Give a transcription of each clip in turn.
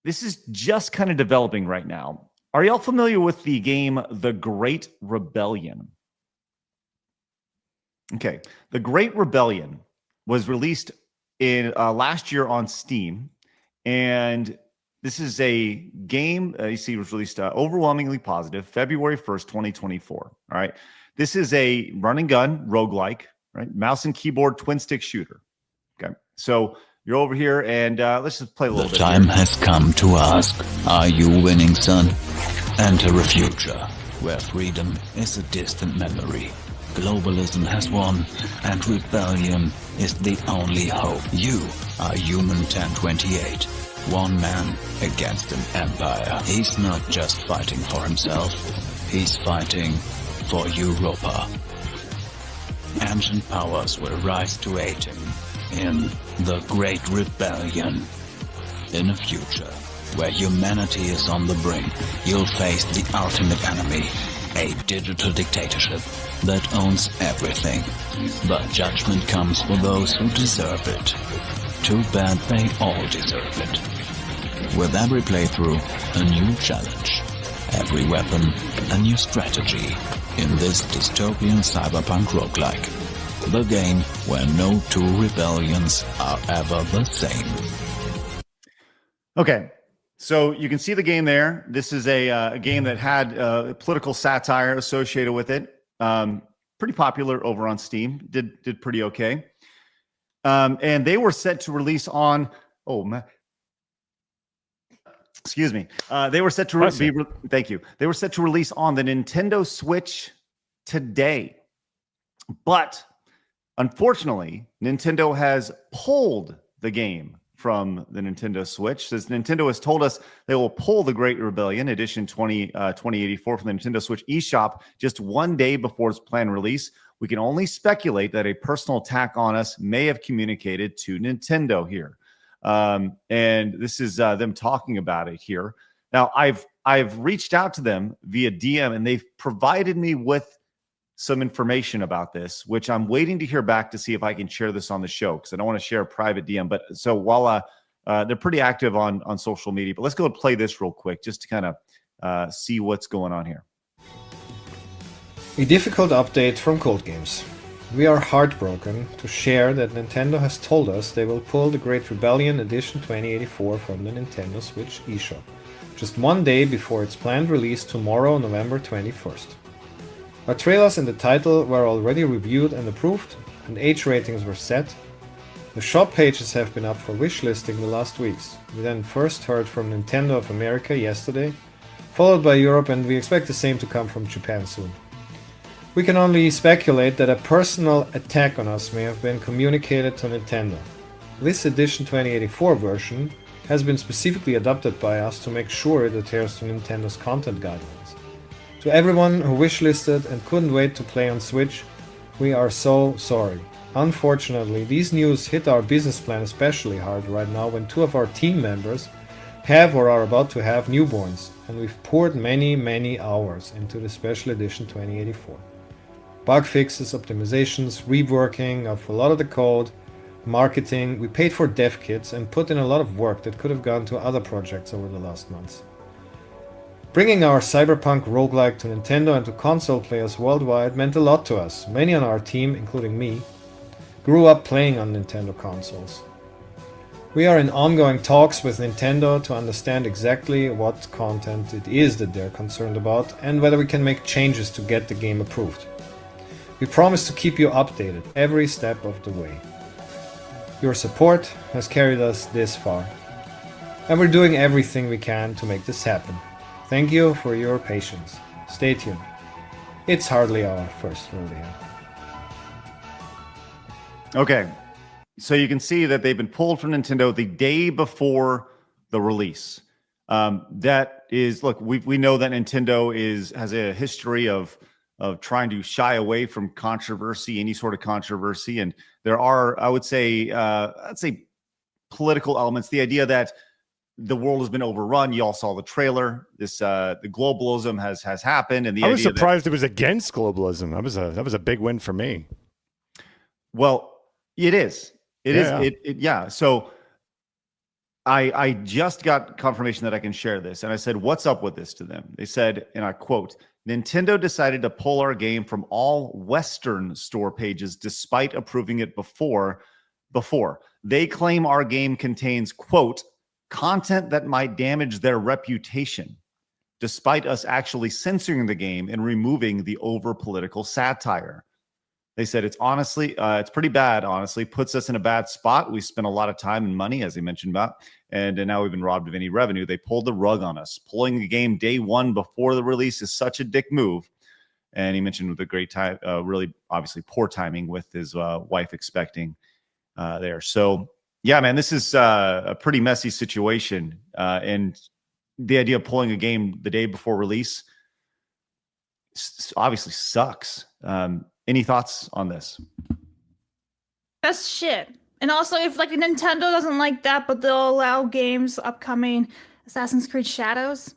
this is just kind of developing right now. Are y'all familiar with the game The Great Rebellion? Okay, The Great Rebellion was released in last year on Steam, and this is a game, you see, it was released overwhelmingly positive, February 1st, 2024. All right. This is a run and gun roguelike, right? Mouse and keyboard twin stick shooter. Okay. So you're over here, and let's just play a little bit. The time has come to ask, are you winning, son? Enter a future where freedom is a distant memory. Globalism has won, and rebellion is the only hope. You are Human 1028. One man against an empire. He's not just fighting for himself, he's fighting for Europa. Ancient powers will rise to aid him in the Great Rebellion. In a future where humanity is on the brink, you'll face the ultimate enemy, a digital dictatorship that owns everything. But judgment comes for those who deserve it. Too bad they all deserve it. With every playthrough, a new challenge. Every weapon, a new strategy. In this dystopian cyberpunk roguelike. The game where no two rebellions are ever the same. Okay, so you can see the game there. This is a game that had political satire associated with it. Pretty popular over on Steam. Did pretty okay. And they were set to release on... Oh, man. Excuse me. They were set to thank you. They were set to release on the Nintendo Switch today. But unfortunately, Nintendo has pulled the game from the Nintendo Switch. Says Nintendo has told us they will pull the Great Rebellion Edition 2084 from the Nintendo Switch eShop just one day before its planned release. We can only speculate that a personal attack on us may have communicated to Nintendo here. And this is them talking about it here. Now, I've reached out to them via DM, and they've provided me with some information about this, which I'm waiting to hear back to see if I can share this on the show, because I don't want to share a private DM. But so while they're pretty active on social media, but let's go and play this real quick just to kind of see what's going on here. A difficult update from Cold Games. We are heartbroken to share that Nintendo has told us they will pull the Great Rebellion Edition 2084 from the Nintendo Switch eShop, just one day before its planned release tomorrow, November 21st. Our trailers and the title were already reviewed and approved, and age ratings were set. The shop pages have been up for wishlisting the last weeks. We then first heard from Nintendo of America yesterday, followed by Europe, and we expect the same to come from Japan soon. We can only speculate that a personal attack on us may have been communicated to Nintendo. This Edition 2084 version has been specifically adopted by us to make sure it adheres to Nintendo's content guidelines. To everyone who wishlisted and couldn't wait to play on Switch, we are so sorry. Unfortunately, these news hit our business plan especially hard right now when two of our team members have or are about to have newborns, and we've poured many hours into the Special Edition 2084. Bug fixes, optimizations, reworking of a lot of the code, marketing. We paid for dev kits and put in a lot of work that could have gone to other projects over the last months. Bringing our cyberpunk roguelike to Nintendo and to console players worldwide meant a lot to us. Many on our team, including me, grew up playing on Nintendo consoles. We are in ongoing talks with Nintendo to understand exactly what content it is that they're concerned about and whether we can make changes to get the game approved. We promise to keep you updated every step of the way. Your support has carried us this far, and we're doing everything we can to make this happen. Thank you for your patience. Stay tuned. It's hardly our first rodeo. Okay, so you can see that they've been pulled from Nintendo the day before the release. That is, look, we know that Nintendo has a history of trying to shy away from controversy, any sort of controversy. And there are, I would say political elements. The idea that the world has been overrun. You all saw the trailer. This the globalism has happened, and I was surprised it was against globalism. That was a big win for me. Well, it is. It is. Yeah. Yeah. So I just got confirmation that I can share this. And I said, what's up with this to them? They said, and I quote, Nintendo decided to pull our game from all Western store pages despite approving it before. They claim our game contains, quote, content that might damage their reputation, despite us actually censoring the game and removing the over-political satire. They said it's honestly, it's pretty bad, honestly. Puts us in a bad spot. We spent a lot of time and money, as I mentioned about, and now we've been robbed of any revenue. They pulled the rug on us. Pulling the game day one before the release is such a dick move. And he mentioned with a great time, really obviously poor timing with his wife expecting there. So, yeah, man, this is a pretty messy situation. And the idea of pulling a game the day before release obviously sucks. Any thoughts on this? That's shit. And also, if like Nintendo doesn't like that, but they'll allow games upcoming, Assassin's Creed Shadows,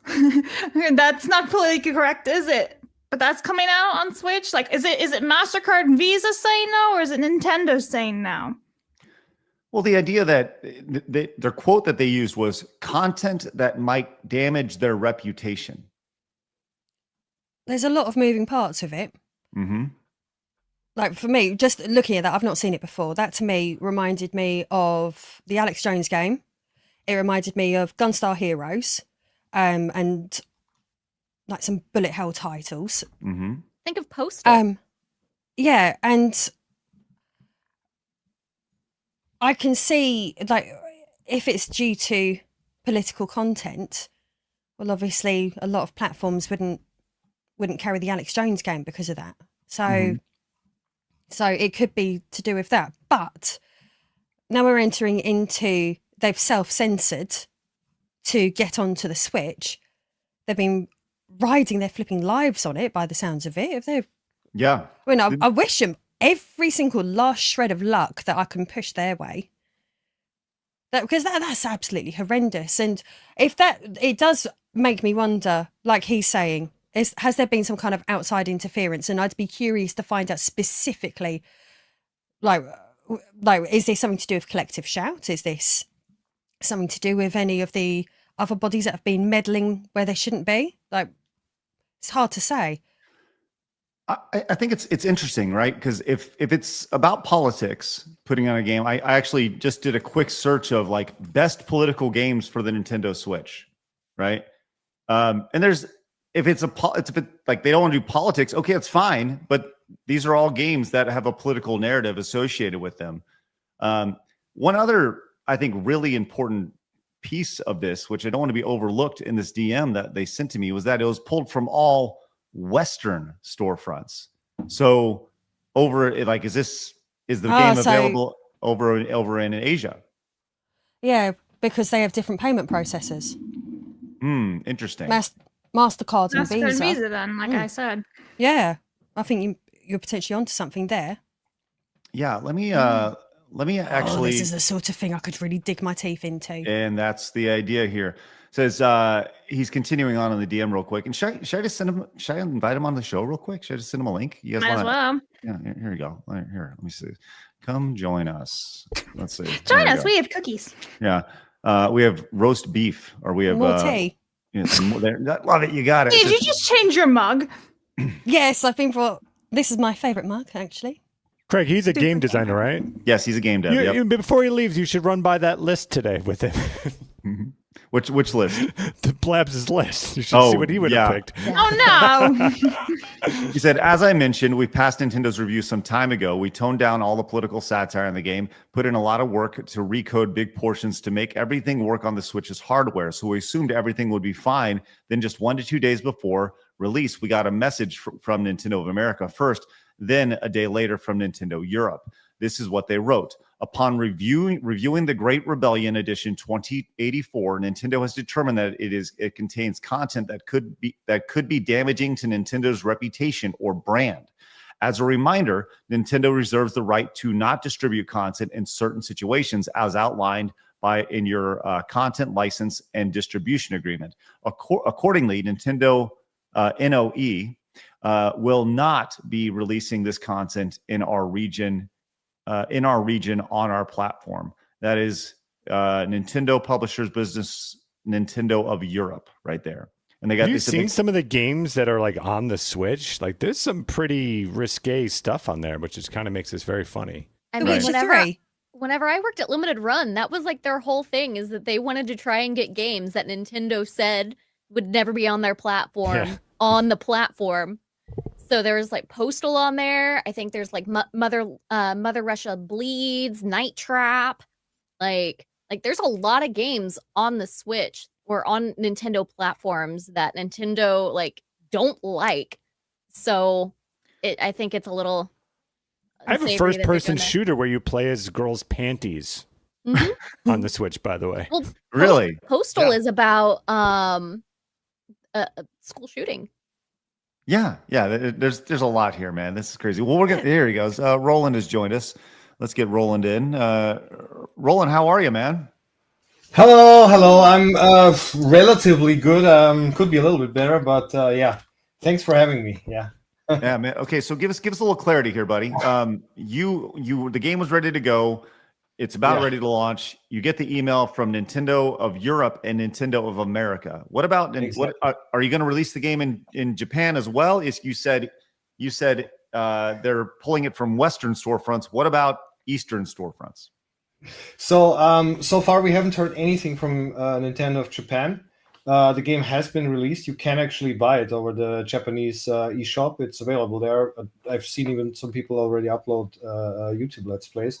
that's not politically correct, is it? But that's coming out on Switch. Like, is it MasterCard and Visa saying no, or is it Nintendo saying no? Well, the idea that their quote that they used was content that might damage their reputation. There's a lot of moving parts of it. Mm-hmm. Like for me, just looking at that, I've not seen it before. That to me reminded me of the Alex Jones game. It reminded me of Gunstar Heroes, and like some bullet hell titles. Mm-hmm. Think of Postal. Yeah, and I can see like if it's due to political content, well, obviously a lot of platforms wouldn't carry the Alex Jones game because of that. So. So it could be to do with that. But now we're entering into, they've self-censored to get onto the Switch. They've been riding their flipping lives on it by the sounds of it. If they've, Yeah. I mean, I wish them every single last shred of luck that I can push their way. Because that's absolutely horrendous. And if it does make me wonder, like he's saying, has there been some kind of outside interference? And I'd be curious to find out specifically, like, is this something to do with Collective Shout? Is this something to do with any of the other bodies that have been meddling where they shouldn't be? Like, it's hard to say. I think it's interesting, right? Because if it's about politics, putting on a game, I actually just did a quick search of like best political games for the Nintendo Switch, right? And there's if like they don't want to do politics, okay, it's fine. But these are all games that have a political narrative associated with them. One other, I think, really important piece of this, which I don't want to be overlooked in this DM that they sent to me, was that it was pulled from all Western storefronts. So is the game available over in Asia? Yeah, because they have different payment processors. Interesting. MasterCard and Visa. MasterCard and Visa, then, like I said. Yeah, I think you're potentially onto something there. Yeah, let me actually. This is the sort of thing I could really dig my teeth into. And that's the idea here. It says he's continuing on in the DM real quick. And should I just send him? Should I invite him on the show real quick? Should I just send him a link? You guys Might as well. Yeah, here we go. Here, let me see. Come join us. Let's see. Join us. We have cookies. Yeah, we have roast beef, or we have more tea. Yeah, some more there. Love it. You got it. Did you just change your mug? Yes, I've been for. This is my favorite mug, actually. Craig, he's a game designer, right? Yes, he's a game dev. Yep. Before he leaves, you should run by that list today with him. Which list? The Blabs' list. You should see what he would have picked. Oh, no. He said, as I mentioned, we passed Nintendo's review some time ago. We toned down all the political satire in the game, put in a lot of work to recode big portions to make everything work on the Switch's hardware. So we assumed everything would be fine. Then just 1 to 2 days before release, we got a message from Nintendo of America first, then a day later from Nintendo Europe. This is what they wrote. Upon reviewing the Great Rebellion Edition 2084, Nintendo has determined that it contains content that could be damaging to Nintendo's reputation or brand. As a reminder, Nintendo reserves the right to not distribute content in certain situations, as outlined in your content license and distribution agreement. Accordingly, Nintendo NOE will not be releasing this content in our region on our platform. That is Nintendo Publishers Business, Nintendo of Europe, right there. And they got. Have you seen some of the games that are like on the Switch? Like, there's some pretty risque stuff on there, which just kind of makes this very funny. I The mean, Witcher 3. whenever I worked at Limited Run, that was like their whole thing, is that they wanted to try and get games that Nintendo said would never be on their platform on the platform. So there was like Postal on there. I think there's like Mother Russia Bleeds, Night Trap. Like there's a lot of games on the Switch or on Nintendo platforms that Nintendo like don't like. So I think it's a little. I have a first-person shooter where you play as girls' panties on the Switch, by the way. Well, really? Postal is about school shooting. Yeah. There's a lot here, man. This is crazy. Well, here he goes. Roland has joined us. Let's get Roland in. Roland, how are you, man? Hello. I'm relatively good. Could be a little bit better, but yeah. Thanks for having me. Yeah. Yeah, man. Okay, so give us a little clarity here, buddy. The game was ready to go. It's about ready to launch. You get the email from Nintendo of Europe and Nintendo of America. What about what are you going to release the game in Japan as well? You said they're pulling it from Western storefronts. What about Eastern storefronts? So far we haven't heard anything from Nintendo of Japan. The game has been released. You can actually buy it over the Japanese eShop. It's available there. I've seen even some people already upload YouTube Let's Plays.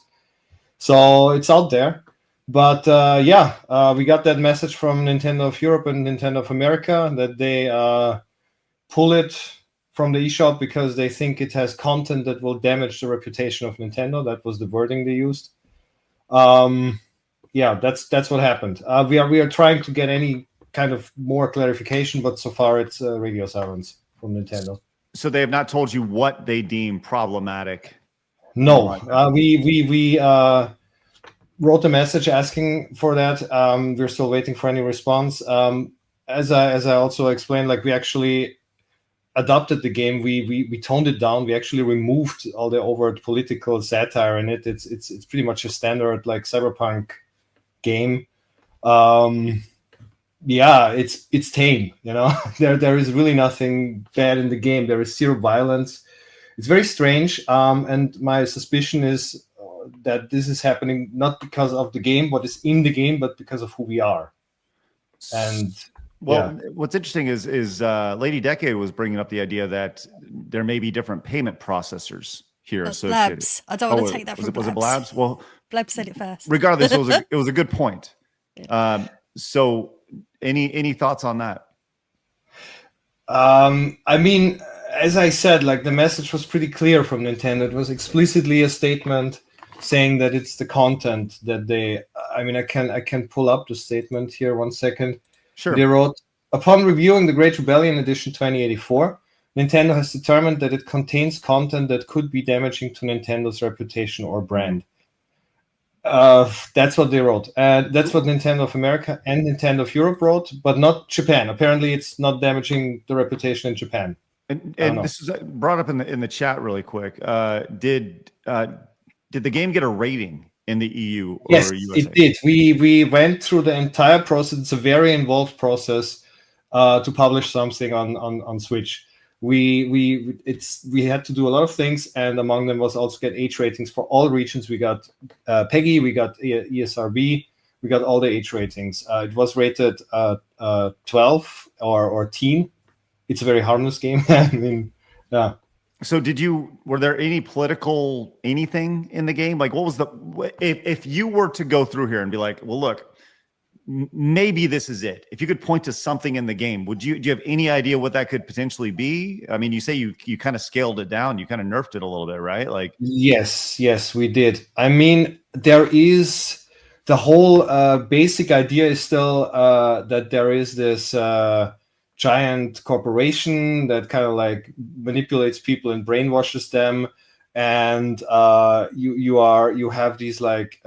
So it's out there. But we got that message from Nintendo of Europe and Nintendo of America that they pull it from the eShop because they think it has content that will damage the reputation of Nintendo. That was the wording they used. That's what happened. We are trying to get any kind of more clarification, but so far it's radio silence from Nintendo. So they have not told you what they deem problematic? No, we wrote a message asking for that. We're still waiting for any response. As I also explained, like we actually adopted the game. We toned it down. We actually removed all the overt political satire in it. It's pretty much a standard like cyberpunk game. It's tame, you know. there is really nothing bad in the game. There is zero violence. It's very strange, and my suspicion is that this is happening not because of the game, what is in the game, but because of who we are. And what's interesting is Lady Decade was bringing up the idea that there may be different payment processors here associated. Blabs. I don't want to take that from Blabs. Was it Blabs? Well, Blabs said it first. Regardless, it was a good point. So any thoughts on that? I mean, as I said, like the message was pretty clear from Nintendo. It was explicitly a statement saying that it's the content that they. I mean, I can pull up the statement here. 1 second. Sure. They wrote, upon reviewing the Great Rebellion Edition 2084, Nintendo has determined that it contains content that could be damaging to Nintendo's reputation or brand. That's what they wrote. That's what Nintendo of America and Nintendo of Europe wrote, but not Japan. Apparently, it's not damaging the reputation in Japan. And this is brought up in the chat really quick. Did the game get a rating in the EU or yes, USA? It did. We went through the entire process. It's a very involved process to publish something on Switch. We had to do a lot of things, and among them was also get age ratings for all regions. We got PEGI, we got ESRB, we got all the age ratings. It was rated 12 or teen. It's a very harmless game. I mean, yeah. So were there any political anything in the game? Like, what was if you were to go through here and be like, well, look, maybe this is it. If you could point to something in the game, do you have any idea what that could potentially be? I mean, you say you kind of scaled it down, you kind of nerfed it a little bit, right? Like, yes, we did. I mean, there is the whole basic idea is still that there is this giant corporation that kind of like manipulates people and brainwashes them, and you have these like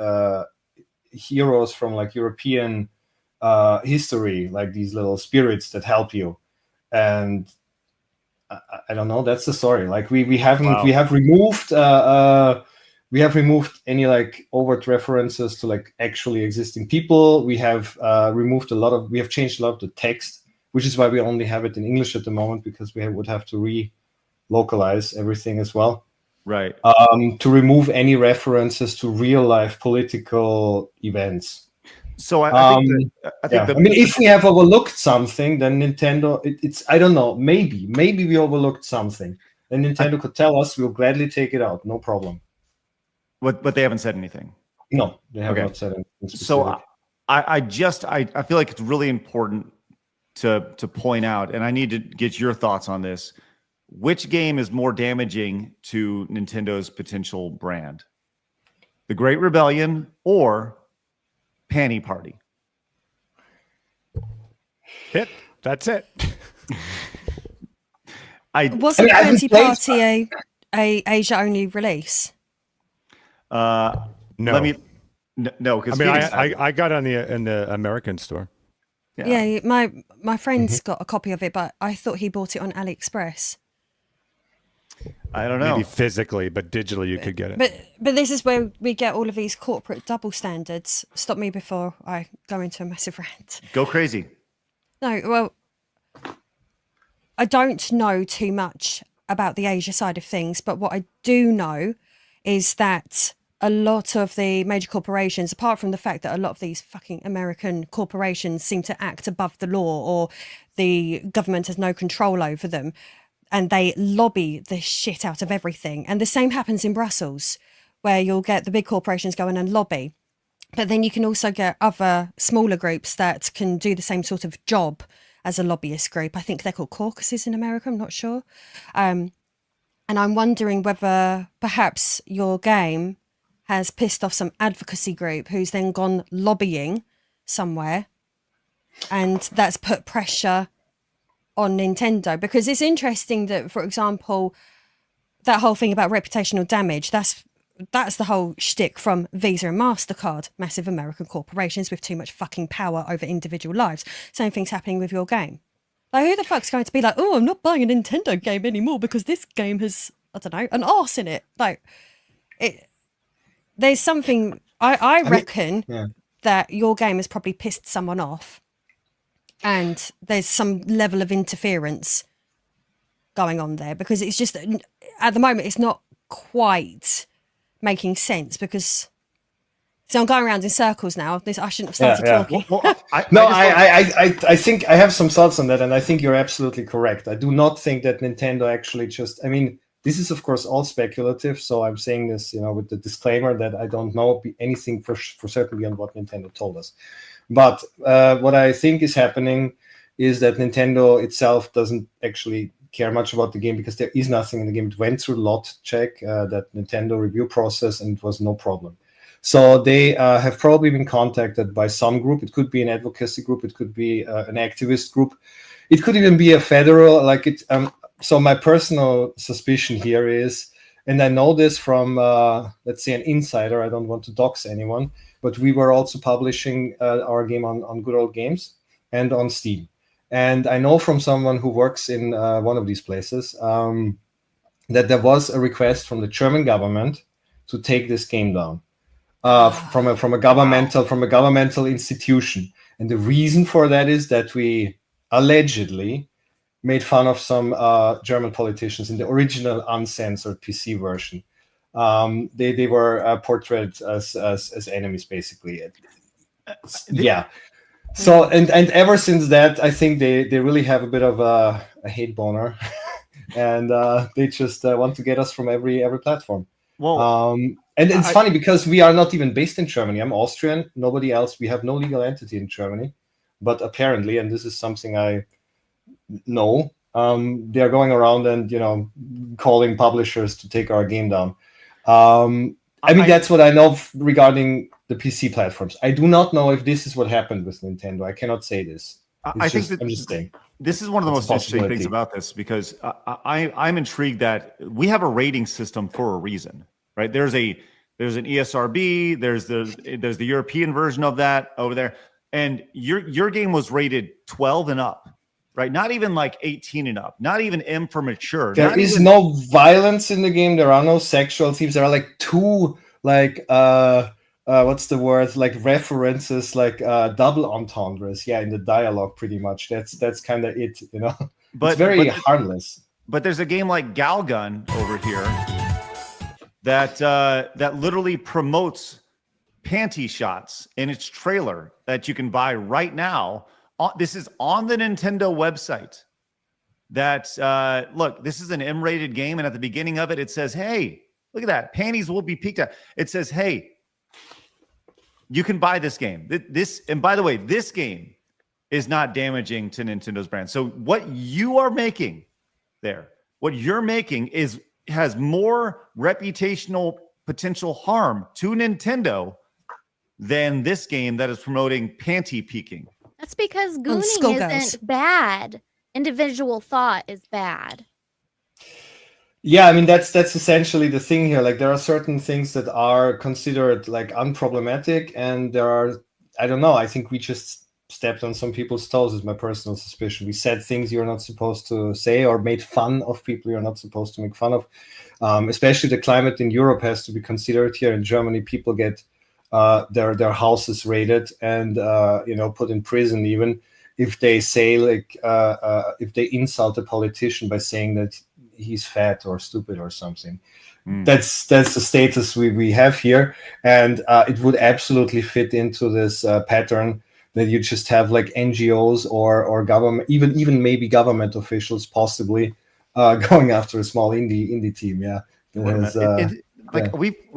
heroes from like European history, like these little spirits that help you. And I don't know, that's the story. Like we have removed we have removed any like overt references to like actually existing people. We have we have changed a lot of the text, which is why we only have it in English at the moment, because we would have to re-localize everything as well. Right. To remove any references to real life political events. So I think I mean, if we have overlooked something, then Nintendo, it's I don't know, maybe we overlooked something. Then Nintendo could tell us, we'll gladly take it out, no problem. But they haven't said anything. No, they have not said anything specific. So I feel like it's really important to point out, and I need to get your thoughts on this. Which game is more damaging to Nintendo's potential brand? The Great Rebellion or Panty Party? That's it. Wasn't Panty Party a Asia only release? No. No, because I got on in the American store. Yeah, my friend's got a copy of it, but I thought he bought it on AliExpress. I don't know. Maybe physically, but digitally you could get it. But this is where we get all of these corporate double standards. Stop me before I go into a massive rant. Go crazy. No, well, I don't know too much about the Asia side of things, but what I do know is that a lot of the major corporations, apart from the fact that a lot of these fucking American corporations seem to act above the law, or the government has no control over them, and they lobby the shit out of everything. And the same happens in Brussels, where you'll get the big corporations go in and lobby. But then you can also get other smaller groups that can do the same sort of job as a lobbyist group. I think they're called caucuses in America, I'm not sure. And I'm wondering whether perhaps your game has pissed off some advocacy group who's then gone lobbying somewhere, and that's put pressure on Nintendo. Because it's interesting that, for example, that whole thing about reputational damage, that's the whole shtick from Visa and MasterCard, massive American corporations with too much fucking power over individual lives. Same thing's happening with your game. Like, who the fuck's going to be like, oh, I'm not buying a Nintendo game anymore because this game has, I don't know, an arse in it. Like, there's something, I reckon that your game has probably pissed someone off, and there's some level of interference going on there, because it's just, at the moment, it's not quite making sense, because, so I'm going around in circles now. I shouldn't have started talking. I think I have some thoughts on that, and I think you're absolutely correct. I do not think that Nintendo actually just, I mean, this is, of course, all speculative, so I'm saying this, with the disclaimer that I don't know anything for certain beyond what Nintendo told us. But what I think is happening is that Nintendo itself doesn't actually care much about the game, because there is nothing in the game. It went through lot check, that Nintendo review process, and it was no problem. So they have probably been contacted by some group. It could be an advocacy group. It could be an activist group. It could even be a federal, so my personal suspicion here is, and I know this from, let's say, an insider, I don't want to dox anyone, but we were also publishing our game on Good Old Games and on Steam. And I know from someone who works in one of these places that there was a request from the German government to take this game down from a governmental institution. And the reason for that is that we allegedly made fun of some German politicians in the original uncensored PC version. They were portrayed as enemies, basically. Yeah. So and ever since that, I think they really have a bit of a hate boner, and they just want to get us from every platform. Well, and it's funny because we are not even based in Germany. I'm Austrian. Nobody else. We have no legal entity in Germany, but apparently, and this is something I know, they are going around and calling publishers to take our game down. That's what I know regarding the PC platforms. I do not know if this is what happened with Nintendo. I cannot say this. I'm just saying. This is one of the most interesting things about this, because I'm intrigued that we have a rating system for a reason, right? There's an ESRB, there's the European version of that over there, and your game was rated 12 and up. Right, not even like 18 and up, not even M for mature. There is no violence in the game. There are no sexual themes. There are like 2 like what's the word, like references, like double entendres, in the dialogue. Pretty much that's kind of it, you know. It's very harmless. But there's a game like Galgun over here that literally promotes panty shots in its trailer that you can buy right now. This is on the Nintendo website. That look, this is an M-rated game, and at the beginning of it, it says, "Hey, look at that, panties will be peeked at." It says, "Hey, you can buy this game." And by the way, this game is not damaging to Nintendo's brand. So what you are making there, what you're making has more reputational potential harm to Nintendo than this game that is promoting panty peeking. That's because gooning isn't bad. Individual thought is bad. Yeah, I mean that's essentially the thing here. Like there are certain things that are considered like unproblematic, and there are, I don't know, I think we just stepped on some people's toes, is my personal suspicion. We said things you're not supposed to say, or made fun of people you're not supposed to make fun of. Especially the climate in Europe has to be considered here. In Germany, people get their houses raided and put in prison even if they say like if they insult a politician by saying that he's fat or stupid or something. That's the status we have here, and it would absolutely fit into this pattern that you just have like NGOs or government, even maybe government officials possibly going after a small indie team.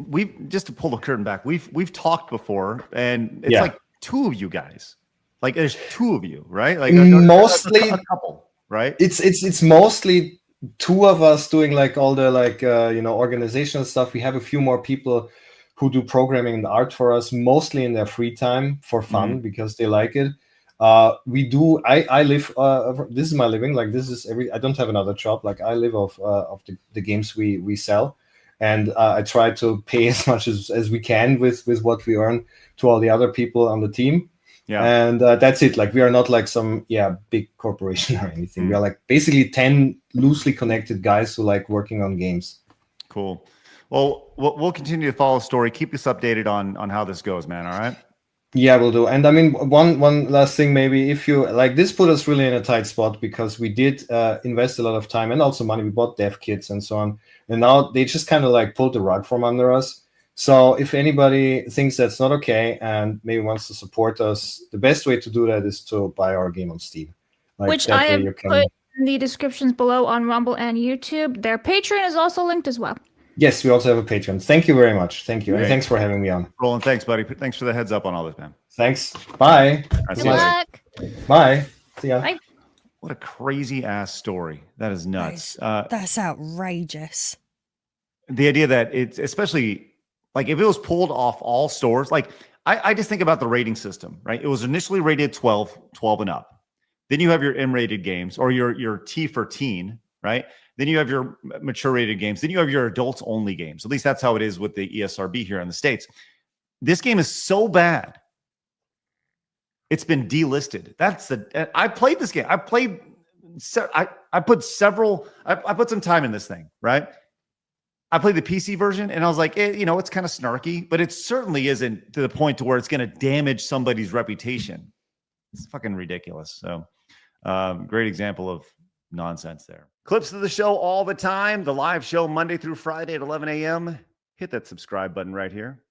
We've just to pull the curtain back, we've talked before, and it's like two of you guys. Like there's two of you, right? Like mostly a couple, right? It's mostly two of us doing like all the like organizational stuff. We have a few more people who do programming and art for us, mostly in their free time for fun because they like it. We do. I live. This is my living. Like this is I don't have another job. Like I live off the games we sell, and I try to pay as much as we can with what we earn to all the other people on the team. Yeah, and that's it. Like we are not like some big corporation or anything. We are like basically 10 loosely connected guys who like working on games. Cool. Well, we'll continue to follow the story. Keep us updated on how this goes, man. All right. Yeah, we'll do. And I mean, one last thing, maybe, if you like, this put us really in a tight spot because we did invest a lot of time and also money. We bought dev kits and so on, and now they just kind of like pulled the rug from under us. So if anybody thinks that's not okay and maybe wants to support us, the best way to do that is to buy our game on Steam. Like, which I have put in the descriptions below on Rumble and YouTube. Their Patreon is also linked as well. Yes, we also have a Patreon. Thank you very much. Thank you. Great. And thanks for having me on. Roland, thanks, buddy. Thanks for the heads up on all this, man. Thanks. Bye. Good luck. Bye. See ya. Bye. What a crazy ass story. That is nuts. That's outrageous. The idea that it's especially like if it was pulled off all stores, like I just think about the rating system, right? It was initially rated 12 and up. Then you have your M-rated games or your T for teen, right? Then you have your mature rated games. Then you have your adults only games. At least that's how it is with the ESRB here in the States. This game is so bad. It's been delisted. I played this game. I put some time in this thing, right? I played the PC version and I was like, it's kind of snarky, but it certainly isn't to the point to where it's going to damage somebody's reputation. It's fucking ridiculous. So great example of nonsense there. Clips of the show all the time. The live show Monday through Friday at 11 a.m. Hit that subscribe button right here.